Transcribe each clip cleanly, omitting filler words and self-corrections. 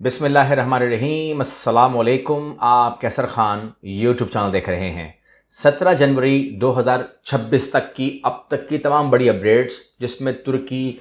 بسم اللہ الرحمن الرحیم، السلام علیکم۔ آپ کیسر خان یوٹیوب چینل دیکھ رہے ہیں۔ 17 جنوری 2026 تک کی اب تک کی تمام بڑی اپڈیٹس، جس میں ترکی،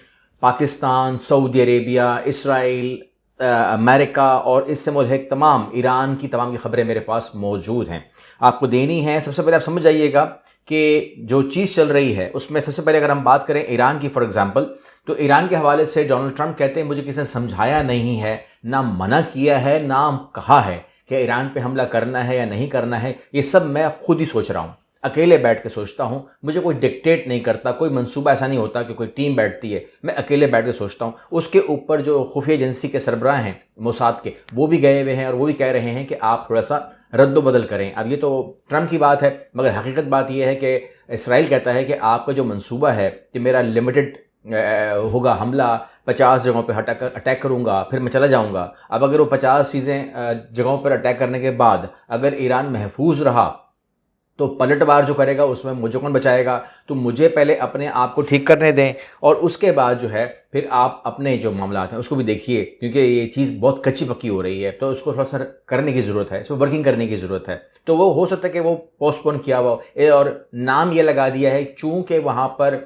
پاکستان، سعودی عربیہ، اسرائیل، امریکہ اور اس سے ملحق تمام ایران کی تمام کی خبریں میرے پاس موجود ہیں، آپ کو دینی ہیں۔ سب سے پہلے آپ سمجھ جائیے گا کہ جو چیز چل رہی ہے اس میں سب سے پہلے اگر ہم بات کریں ایران کی، فار ایگزامپل، تو ایران کے حوالے سے ڈونلڈ ٹرمپ کہتے ہیں مجھے کسی نے سمجھایا نہیں ہے، نہ منع کیا ہے، نہ کہا ہے کہ ایران پہ حملہ کرنا ہے یا نہیں کرنا ہے، یہ سب میں خود ہی سوچ رہا ہوں، اکیلے بیٹھ کے سوچتا ہوں، مجھے کوئی ڈکٹیٹ نہیں کرتا، کوئی منصوبہ ایسا نہیں ہوتا کہ کوئی ٹیم بیٹھتی ہے، میں اکیلے بیٹھ کے سوچتا ہوں۔ اس کے اوپر جو خفیہ ایجنسی کے سربراہ ہیں موساد کے، وہ بھی گئے ہوئے ہیں اور وہ بھی کہہ رہے ہیں کہ آپ تھوڑا سا رد و بدل کریں۔ اب یہ تو ٹرمپ کی بات ہے، مگر حقیقت بات یہ ہے کہ اسرائیل کہتا ہے کہ آپ کا جو منصوبہ ہے کہ میرا لمیٹڈ ہوگا حملہ، 50 جگہوں پہ اٹیک کروں گا، پھر میں چلا جاؤں گا۔ اب اگر وہ 50 جگہوں پر اٹیک کرنے کے بعد اگر ایران محفوظ رہا تو پلٹ وار جو کرے گا اس میں مجھے کون بچائے گا؟ تو مجھے پہلے اپنے آپ کو ٹھیک کرنے دیں، اور اس کے بعد جو ہے پھر آپ اپنے جو معاملات ہیں اس کو بھی دیکھیے، کیونکہ یہ چیز بہت کچی پکی ہو رہی ہے، تو اس کو تھوڑا سا کرنے کی ضرورت ہے، اس پہ ورکنگ کرنے کی ضرورت ہے۔ تو وہ ہو سکتا ہے کہ وہ پوسٹ پون کیا ہوا ہو، اور نام یہ لگا دیا ہے چونکہ وہاں پر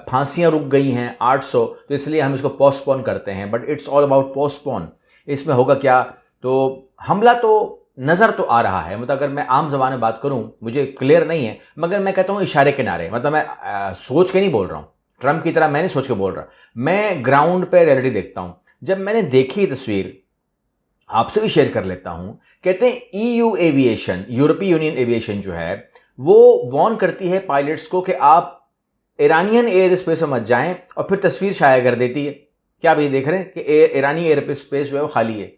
پھانسیاں رک گئی ہیں 800، تو اس لیے ہم اس کو پوسٹ پون کرتے ہیں، but it's all about postpone. اس میں ہوگا کیا؟ تو حملہ تو نظر تو آ رہا ہے، مطلب اگر میں عام زبان میں بات کروں، مجھے کلیئر نہیں ہے، مگر میں کہتا ہوں اشارے کنارے، مطلب میں سوچ کے نہیں بول رہا ہوں، ٹرمپ کی طرح میں نہیں سوچ کے بول رہا، میں گراؤنڈ پہ ریئلٹی دیکھتا ہوں۔ جب میں نے دیکھی تصویر آپ سے بھی شیئر کر لیتا ہوں، کہتے ہیں ایویشن، یورپی یونین ایویشن جو ہے وہ وارن کرتی ہے پائلٹس کو کہ آپ ایرانین ایئر اسپیس میں مت جائیں، اور پھر تصویر شائع کر دیتی ہے۔ کیا آپ یہ دیکھ رہے ہیں کہ ایرانی ایئر اسپیس جو ہے وہ خالی ہے؟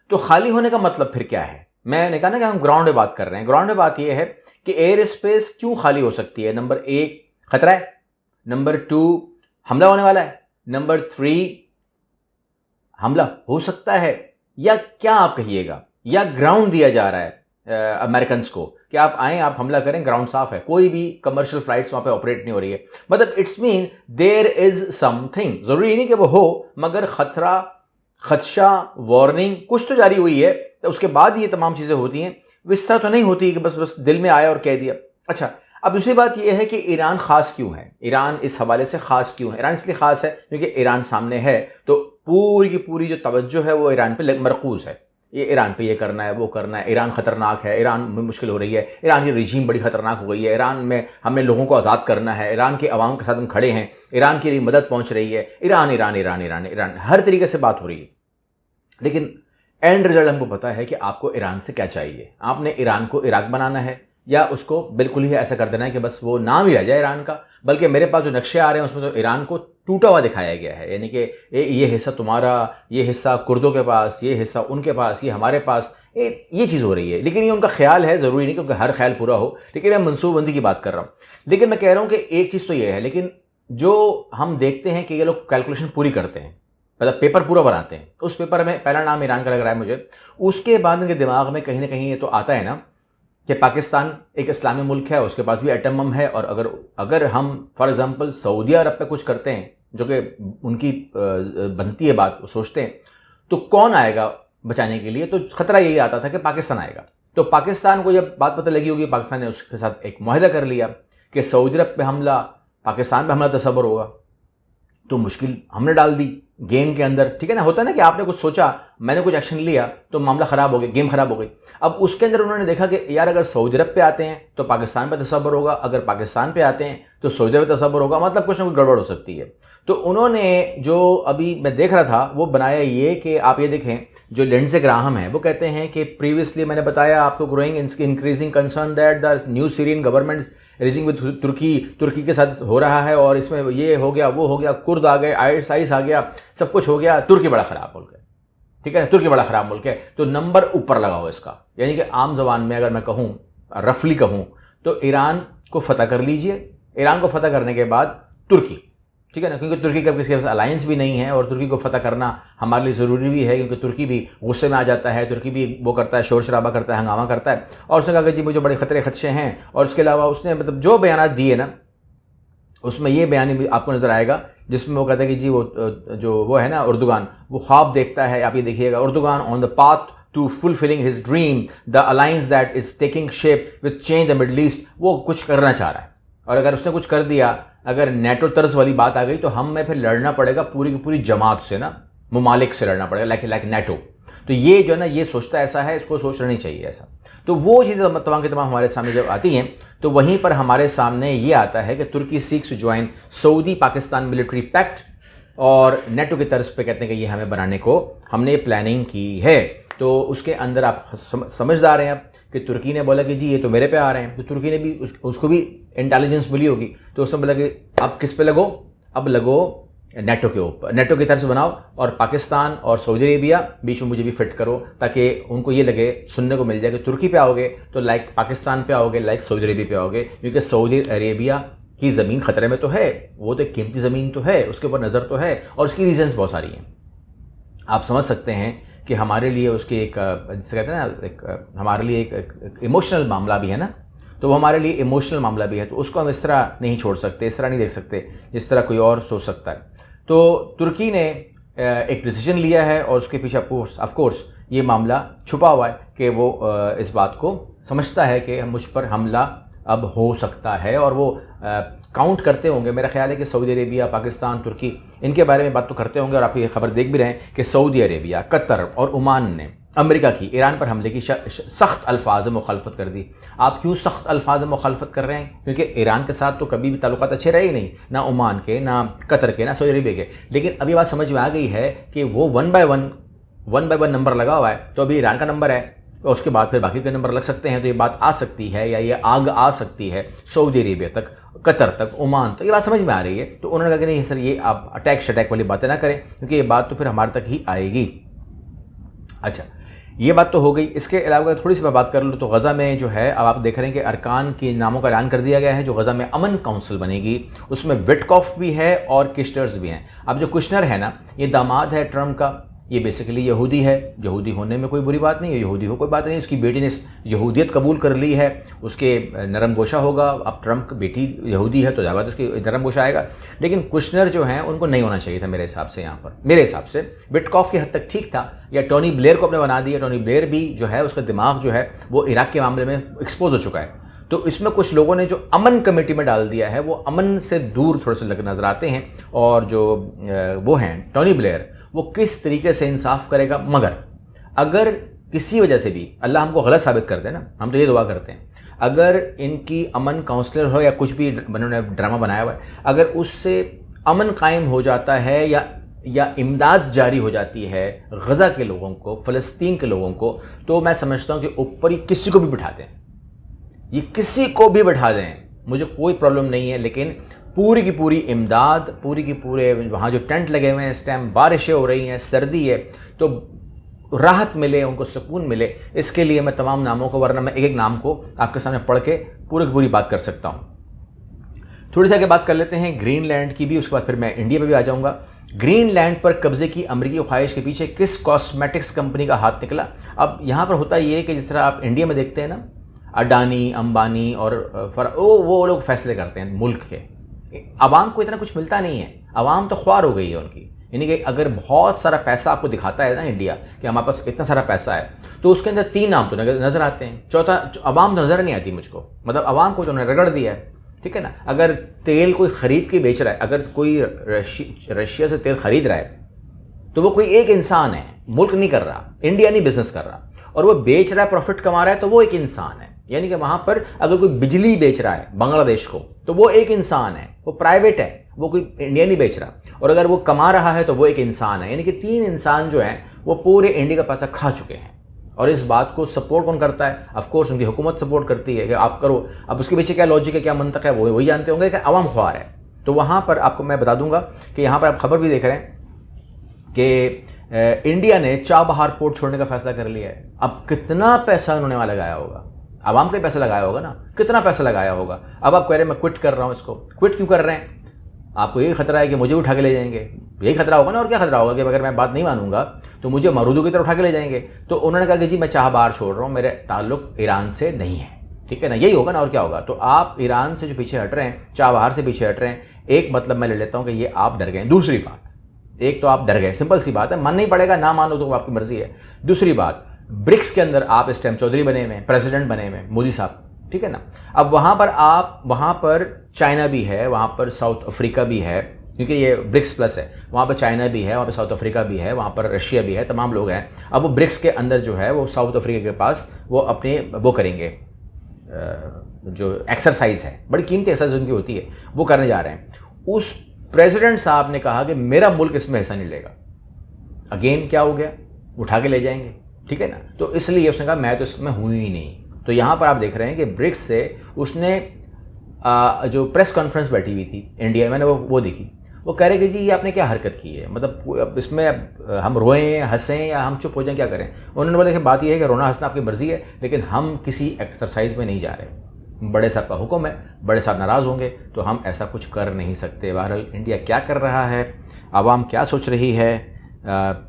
تو خالی ہونے کا مطلب پھر کیا ہے؟ میں نے کہا نا کہ ہم گراؤنڈ میں بات کر رہے ہیں، گراؤنڈ میں بات یہ ہے کہ ایئر اسپیس کیوں خالی ہو سکتی ہے؟ نمبر 1 خطرہ ہے، نمبر 2 حملہ ہونے والا ہے، نمبر 3 حملہ ہو سکتا ہے، یا کیا آپ کہیے گا؟ یا گراؤنڈ دیا جا رہا ہے امریکنز کو کہ آپ آئیں، آپ حملہ کریں، گراؤنڈ صاف ہے، کوئی بھی کمرشل فلائٹس وہاں پہ آپریٹ نہیں ہو رہی ہے، مطلب it's main there is some thing, ضروری نہیں کہ وہ ہو، مگر خدشہ، وارننگ کچھ تو جاری ہوئی ہے، تو اس کے بعد یہ تمام چیزیں ہوتی ہیں۔ اس طرح تو نہیں ہوتی کہ بس دل میں آیا اور کہہ دیا۔ اچھا، اب دوسری بات یہ ہے کہ ایران خاص کیوں ہے؟ ایران اس حوالے سے خاص کیوں ہے؟ ایران اس لیے خاص ہے کیونکہ ایران سامنے ہے، تو پوری کی پوری جو توجہ ہے وہ ایران پہ مرکوز ہے، یہ ایران پہ یہ کرنا ہے، وہ کرنا ہے، ایران خطرناک ہے، ایران میں مشکل ہو رہی ہے، ایران کی رجیم بڑی خطرناک ہو گئی ہے، ایران میں ہم نے لوگوں کو آزاد کرنا ہے، ایران کے عوام کے ساتھ ہم کھڑے ہیں، ایران کی مدد پہنچ رہی ہے، ایران ایران ایران ایران ایران، ہر طریقے سے بات ہو رہی ہے۔ لیکن اینڈ رزلٹ ہم کو پتا ہے کہ آپ کو ایران سے کیا چاہیے۔ آپ نے ایران کو عراق بنانا ہے، یا اس کو بالکل ہی ایسا کر دینا ہے کہ بس وہ نام ہی رہ جائے ایران کا؟ بلکہ میرے پاس جو نقشے آ رہے ہیں اس میں تو ایران کو ٹوٹا ہوا دکھایا گیا ہے، یعنی کہ یہ حصہ تمہارا، یہ حصہ کردوں کے پاس، یہ حصہ ان کے پاس، یہ ہمارے پاس، یہ چیز ہو رہی ہے۔ لیکن یہ ان کا خیال ہے، ضروری نہیں کیونکہ ہر خیال پورا ہو، لیکن میں منصوبہ بندی کی بات کر رہا ہوں۔ لیکن میں کہہ رہا ہوں کہ ایک چیز تو یہ ہے، لیکن جو ہم دیکھتے ہیں کہ یہ لوگ کیلکولیشن پوری کرتے ہیں، مطلب پیپر پورا بناتے ہیں، اس پیپر میں پہلا نام ایران کا لگ رہا ہے مجھے، اس کے بعد ان کے دماغ میں کہیں نہ کہیں یہ تو آتا ہے نا کہ پاکستان ایک اسلامی ملک ہے، اس کے پاس بھی ایٹم بم ہے، اور اگر ہم فار ایگزامپل سعودی عرب پہ کچھ کرتے ہیں جو کہ ان کی بنتی ہے بات، وہ سوچتے ہیں، تو کون آئے گا بچانے کے لیے؟ تو خطرہ یہی آتا تھا کہ پاکستان آئے گا۔ تو پاکستان کو جب بات پتہ لگی ہوگی، پاکستان نے اس کے ساتھ ایک معاہدہ کر لیا کہ سعودی عرب پہ حملہ، پاکستان پہ حملہ تصور ہوگا، تو مشکل ہم نے ڈال دی گیم کے اندر، ٹھیک ہے نا؟ ہوتا ہے نا کہ آپ نے کچھ سوچا، میں نے کچھ ایکشن لیا، تو معاملہ خراب ہو گیا، گیم خراب ہو گئی۔ اب اس کے اندر انہوں نے دیکھا کہ یار اگر سعودی عرب پہ آتے ہیں تو پاکستان پہ تصور ہوگا، اگر پاکستان پہ آتے ہیں تو سعودی عرب پہ تصور ہوگا، مطلب کچھ نہ کچھ گڑبڑ ہو سکتی ہے۔ تو انہوں نے جو ابھی میں دیکھ رہا تھا وہ بنایا یہ کہ آپ یہ دیکھیں، جو لینڈزے گراہم ہیں وہ کہتے ہیں کہ پریویسلی میں نے بتایا آپ کو، growing increasing concern that the new Syrian government rising with ترکی کے ساتھ ہو رہا ہے، اور اس میں یہ ہو گیا، وہ ہو گیا، کرد آ گئے، آئیس آ گیا، سب کچھ ہو گیا، ترکی بڑا خراب ملک ہے، ٹھیک ہے، ترکی بڑا خراب ملک ہے، تو نمبر اوپر لگاؤ اس کا۔ یعنی کہ عام زبان میں اگر میں کہوں، رفلی کہوں، تو ایران کو فتح کر لیجئے، ایران کو فتح کرنے کے بعد ترکی، ٹھیک ہے نا، کیونکہ ترکی کا کسی کے پاس الائنس بھی نہیں ہے، اور ترکی کو فتح کرنا ہمارے لیے ضروری بھی ہے، کیونکہ ترکی بھی غصے میں آ جاتا ہے، ترکی بھی وہ کرتا ہے، شور شرابہ کرتا ہے، ہنگامہ کرتا ہے، اور اس نے کہا کہ جی مجھے بڑے خطرے خدشے ہیں، اور اس کے علاوہ اس نے مطلب جو بیانات دیے نا، اس میں یہ بیان بھی آپ کو نظر آئے گا جس میں وہ کہتا ہے کہ جی وہ ہے نا اردوغان، وہ خواب دیکھتا ہے. آپ یہ دیکھیے گا، Erdogan on the path to fulfilling his dream, the alliance that is taking shape with change the Middle East. وہ کچھ کرنا چاہ رہا ہے، اور اگر اس نے کچھ کر دیا، اگر نیٹو طرز والی بات آ گئی تو ہمیں پھر لڑنا پڑے گا پوری کی پوری جماعت سے نا، ممالک سے لڑنا پڑے گا، لائک نیٹو. تو یہ جو ہے نا یہ سوچتا ایسا ہے، اس کو سوچنا نہیں چاہیے ایسا. تو وہ چیزیں تمام کی تمام ہمارے سامنے جب آتی ہیں تو وہیں پر ہمارے سامنے یہ آتا ہے کہ ترکی seeks to join Saudi Pakistan military pact, اور نیٹو کی طرز پہ کہتے ہیں کہ یہ ہمیں بنانے کو ہم نے یہ پلاننگ کی ہے. تو اس کے اندر آپ سمجھدار ہیں کہ ترکی نے بولا کہ جی یہ تو میرے پہ آ رہے ہیں، تو ترکی نے بھی اس کو بھی انٹیلیجنس ملی ہوگی، تو اس نے بولا کہ اب کس پہ لگو، اب لگو نیٹو کے اوپر، نیٹو کی طرف بناؤ، اور پاکستان اور سعودی عربیہ بیچ میں مجھے بھی فٹ کرو، تاکہ ان کو یہ لگے، سننے کو مل جائے کہ ترکی پہ آؤ گے تو لائک پاکستان پہ آؤ گے، لائک سعودی عربیہ پہ آؤ گے، کیونکہ سعودی عربیہ کی زمین خطرے میں تو ہے، وہ تو ایک قیمتی زمین تو ہے، اس کے اوپر نظر تو ہے، اور اس کی ریزنس بہت ساری ہیں. آپ سمجھ سکتے ہیں کہ ہمارے لیے اس کی ایک جسے کہتے ہیں نا ایک ہمارے لیے ایک ایموشنل معاملہ بھی ہے نا، تو وہ ہمارے لیے ایموشنل معاملہ بھی ہے، تو اس کو ہم اس طرح نہیں چھوڑ سکتے، اس طرح نہیں دیکھ سکتے جس طرح کوئی اور سوچ سکتا ہے. تو ترکی نے ایک ڈیسیجن لیا ہے، اور اس کے پیچھے آف کورس یہ معاملہ چھپا ہوا ہے کہ وہ اس بات کو سمجھتا ہے کہ مجھ پر حملہ اب ہو سکتا ہے، اور وہ کاؤنٹ کرتے ہوں گے. میرا خیال ہے کہ سعودی عربیہ، پاکستان، ترکی ان کے بارے میں بات تو کرتے ہوں گے، اور آپ یہ خبر دیکھ بھی رہے ہیں کہ سعودی عربیہ، قطر اور عمان نے امریکہ کی ایران پر حملے کی سخت الفاظ میں مخالفت کر دی. آپ کیوں سخت الفاظ میں مخالفت کر رہے ہیں؟ کیونکہ ایران کے ساتھ تو کبھی بھی تعلقات اچھے رہے ہی نہیں، نہ عمان کے، نہ قطر کے، نہ سعودی عربیہ کے. لیکن اب یہ بات سمجھ میں آ گئی ہے کہ وہ ون بائی ون نمبر لگا ہوا ہے، تو ابھی ایران کا نمبر ہے، اور اس کے بعد پھر باقی کے نمبر لگ سکتے ہیں. تو یہ بات آ سکتی ہے، یا یہ آگ آ سکتی ہے سعودی عربیہ تک، قطر تک، عمان تک. یہ بات سمجھ میں آ رہی ہے. تو انہوں نے کہا کہ نہیں سر، یہ آپ اٹیک شٹیک والی باتیں نہ کریں، کیونکہ یہ بات تو پھر ہمارے تک ہی آئے گی. اچھا، یہ بات تو ہو گئی. اس کے علاوہ تھوڑی سی میں بات کر لوں تو غزہ میں جو ہے اب آپ دیکھ رہے ہیں کہ ارکان کے ناموں کا اعلان کر دیا گیا ہے جو غزہ میں امن کونسل بنے گی. اس میں وٹکوف بھی ہے اور کشنرز بھی ہیں. اب جو کشنر ہے نا، یہ داماد ہے ٹرمپ کا، یہ بیسیکلی یہودی ہے. یہودی ہونے میں کوئی بری بات نہیں ہے، یہودی ہو کوئی بات نہیں. اس کی بیٹی نے یہودیت قبول کر لی ہے، اس کے نرم گوشہ ہوگا. اب ٹرمپ کی بیٹی یہودی ہے تو ظاہر بات اس کی نرم گوشہ آئے گا. لیکن کشنر جو ہیں ان کو نہیں ہونا چاہیے تھا میرے حساب سے. یہاں پر میرے حساب سے وٹکوف کی حد تک ٹھیک تھا، یا ٹونی بلیئر کو اپنے بنا دیا. ٹونی بلیئر بھی جو ہے اس کا دماغ جو ہے وہ عراق کے معاملے میں ایکسپوز ہو چکا ہے. تو اس میں کچھ لوگوں نے جو امن کمیٹی میں ڈال دیا ہے وہ امن سے دور تھوڑے سے نظر آتے ہیں. اور جو وہ ہیں ٹونی بلیئر، وہ کس طریقے سے انصاف کرے گا. مگر اگر کسی وجہ سے بھی اللہ ہم کو غلط ثابت کر دے نا، ہم تو یہ دعا کرتے ہیں، اگر ان کی امن کاؤنسلر ہو یا کچھ بھی انہوں نے ڈرامہ بنایا ہوا ہے، اگر اس سے امن قائم ہو جاتا ہے یا امداد جاری ہو جاتی ہے غزہ کے لوگوں کو، فلسطین کے لوگوں کو، تو میں سمجھتا ہوں کہ اوپر ہی کسی کو بھی بٹھا دیں، یہ کسی کو بھی بٹھا دیں، مجھے کوئی پرابلم نہیں ہے. لیکن پوری کی پوری امداد، پوری کی پورے وہاں جو ٹینٹ لگے ہوئے ہیں اس ٹائم، بارشیں ہو رہی ہیں، سردی ہے، تو راحت ملے، ان کو سکون ملے. اس کے لیے میں تمام ناموں کو، ورنہ میں ایک ایک نام کو آپ کے سامنے پڑھ کے پوری کی پوری بات کر سکتا ہوں. تھوڑی سی آگے بات کر لیتے ہیں گرین لینڈ کی بھی، اس کے بعد پھر میں انڈیا پہ بھی آ جاؤں گا. گرین لینڈ پر قبضے کی امریکی خواہش کے پیچھے کس کاسمیٹکس کمپنی کا ہاتھ نکلا؟ اب یہاں پر ہوتا یہ ہے کہ جس طرح آپ انڈیا میں دیکھتے ہیں نا، اڈانی، امبانی اور وہ لوگ فیصلے کرتے ہیں ملک کے. عوام کو اتنا کچھ ملتا نہیں ہے، عوام تو خوار ہو گئی ہے ان کی. یعنی کہ اگر بہت سارا پیسہ آپ کو دکھاتا ہے نا انڈیا کہ ہمارے پاس اتنا سارا پیسہ ہے، تو اس کے اندر 3 نام تو نظر آتے ہیں. چوتھا عوام تو نظر نہیں آتی مجھ کو، مطلب عوام کو جو انہوں نے رگڑ دیا ہے. ٹھیک ہے نا، اگر تیل کوئی خرید کے بیچ رہا ہے، اگر کوئی رشیا سے تیل خرید رہا ہے تو وہ کوئی ایک انسان ہے، ملک نہیں کر رہا، انڈیا نہیں بزنس کر رہا، اور وہ بیچ رہا ہے، پروفٹ کما رہا ہے، تو وہ ایک انسان ہے. یعنی کہ وہاں پر اگر کوئی بجلی بیچ رہا ہے بنگلہ دیش کو تو وہ ایک انسان ہے، وہ پرائیویٹ ہے، وہ کوئی انڈیا نہیں بیچ رہا. اور اگر وہ کما رہا ہے تو وہ ایک انسان ہے. یعنی کہ 3 انسان جو ہیں وہ پورے انڈیا کا پیسہ کھا چکے ہیں. اور اس بات کو سپورٹ کون کرتا ہے؟ آف کورس ان کی حکومت سپورٹ کرتی ہے کہ آپ کرو. اب اس کے پیچھے کیا لاجک ہے، کیا منطق ہے، وہی جانتے ہوں گے کہ عوام خوار ہے. تو وہاں پر آپ کو میں بتا دوں گا کہ یہاں پر آپ خبر بھی دیکھ رہے ہیں کہ انڈیا نے چابہار پورٹ چھوڑنے کا فیصلہ کر لیا ہے. اب کتنا پیسہ انہوں نے وہاں لگایا ہوگا، عوام کا پیسہ لگایا ہوگا نا، کتنا پیسہ لگایا ہوگا. اب آپ کہہ رہے ہیں میں کوئٹ کر رہا ہوں، اس کو کوئٹ کیوں کر رہے ہیں؟ آپ کو یہی خطرہ ہے کہ مجھے اٹھا کے لے جائیں گے، یہی خطرہ ہوگا نا. اور کیا خطرہ ہوگا کہ اگر میں بات نہیں مانوں گا تو مجھے مارودو کی طرف اٹھا کے لے جائیں گے. تو انہوں نے کہا کہ جی میں چابہار چھوڑ رہا ہوں، میرے تعلق ایران سے نہیں ہے. ٹھیک ہے نا، یہی ہوگا نا، اور کیا ہوگا. تو آپ ایران سے جو پیچھے ہٹ رہے ہیں، چابہار سے پیچھے ہٹ رہے ہیں، ایک مطلب میں لے لیتا ہوں کہ یہ آپ ڈر گئے. دوسری بات, ایک تو آپ ڈر گئے, سمپل سی بات ہے, من نہیں پڑے گا, نہ مانو تو آپ کی مرضی ہے. دوسری بات, برکس کے اندر آپ اس ٹائم چودھری بنے ہوئے ہیں, پریزیڈنٹ بنے ہوئے ہیں مودی صاحب, ٹھیک ہے نا. اب وہاں پر چائنا بھی ہے, وہاں پر ساؤتھ افریقہ بھی ہے, کیونکہ یہ برکس پلس ہے. وہاں پہ چائنا بھی ہے, وہاں پہ ساؤتھ افریقہ بھی ہے, وہاں پر رشیا بھی ہے, تمام لوگ ہیں. اب وہ برکس کے اندر جو ہے وہ ساؤتھ افریقہ کے پاس وہ اپنے وہ کریں گے, جو ایکسرسائز ہے, بڑی قیمتی ایکسرسائز ان کی ہوتی ہے, وہ کرنے جا رہے ہیں. اس پریزیڈنٹ صاحب نے کہا کہ میرا ملک اس میں حصہ نہیں لے گا. اگین کیا ہو گیا, اٹھا کے لے جائیں گے, ٹھیک ہے نا. تو اس لیے اس نے کہا میں تو اس میں ہوں ہی نہیں. تو یہاں پر آپ دیکھ رہے ہیں کہ برکس سے اس نے جو پریس کانفرنس بیٹھی ہوئی تھی انڈیا میں نے وہ دیکھی, وہ کہہ رہے کہ جی یہ آپ نے کیا حرکت کی ہے, مطلب اب اس میں ہم روئیں ہنسیں یا ہم چپ ہو جائیں, کیا کریں. انہوں نے بولا کہ بات یہ ہے کہ رونا ہنسنا آپ کی مرضی ہے, لیکن ہم کسی ایکسرسائز میں نہیں جا رہے. بڑے صاحب کا حکم ہے, بڑے صاحب ناراض ہوں گے تو ہم ایسا کچھ کر نہیں سکتے. بہرحال انڈیا کیا کر رہا ہے, عوام کیا سوچ رہی ہے,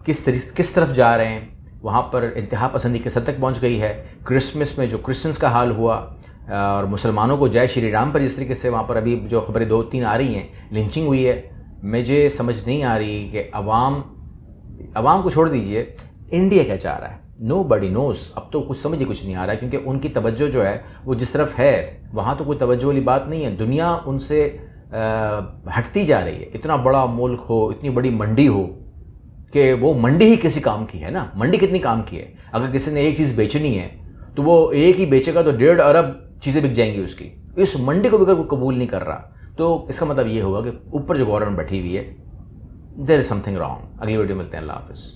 کس طرف جا رہے ہیں, وہاں پر انتہا پسندی کس حد تک پہنچ گئی ہے. کرسمس میں جو کرسچنس کا حال ہوا اور مسلمانوں کو جے شری رام پر جس طریقے سے وہاں پر ابھی جو خبریں 2-3 آ رہی ہیں, لنچنگ ہوئی ہے, مجھے سمجھ نہیں آ رہی کہ عوام کو چھوڑ دیجئے, انڈیا کیا چاہ رہا ہے. نو بڈی نوز. اب تو کچھ سمجھ ہی کچھ نہیں آ رہا ہے, کیونکہ ان کی توجہ جو ہے وہ جس طرف ہے وہاں تو کوئی توجہ والی بات نہیں ہے. دنیا ان سے ہٹتی جا رہی ہے. اتنا بڑا ملک ہو, اتنی بڑی منڈی ہو, کہ وہ منڈی ہی کسی کام کی ہے نا. منڈی کتنی کام کی ہے, اگر کسی نے ایک چیز بیچنی ہے تو وہ ایک ہی بیچے گا تو 1.5 ارب چیزیں بک جائیں گی اس کی. اس منڈی کو بھی کوئی قبول نہیں کر رہا, تو اس کا مطلب یہ ہوگا کہ اوپر جو گورنمنٹ بیٹھی ہوئی ہے, دیر از سم تھنگ رانگ. اگلی ویڈیو ملتے ہیں, اللہ حافظ.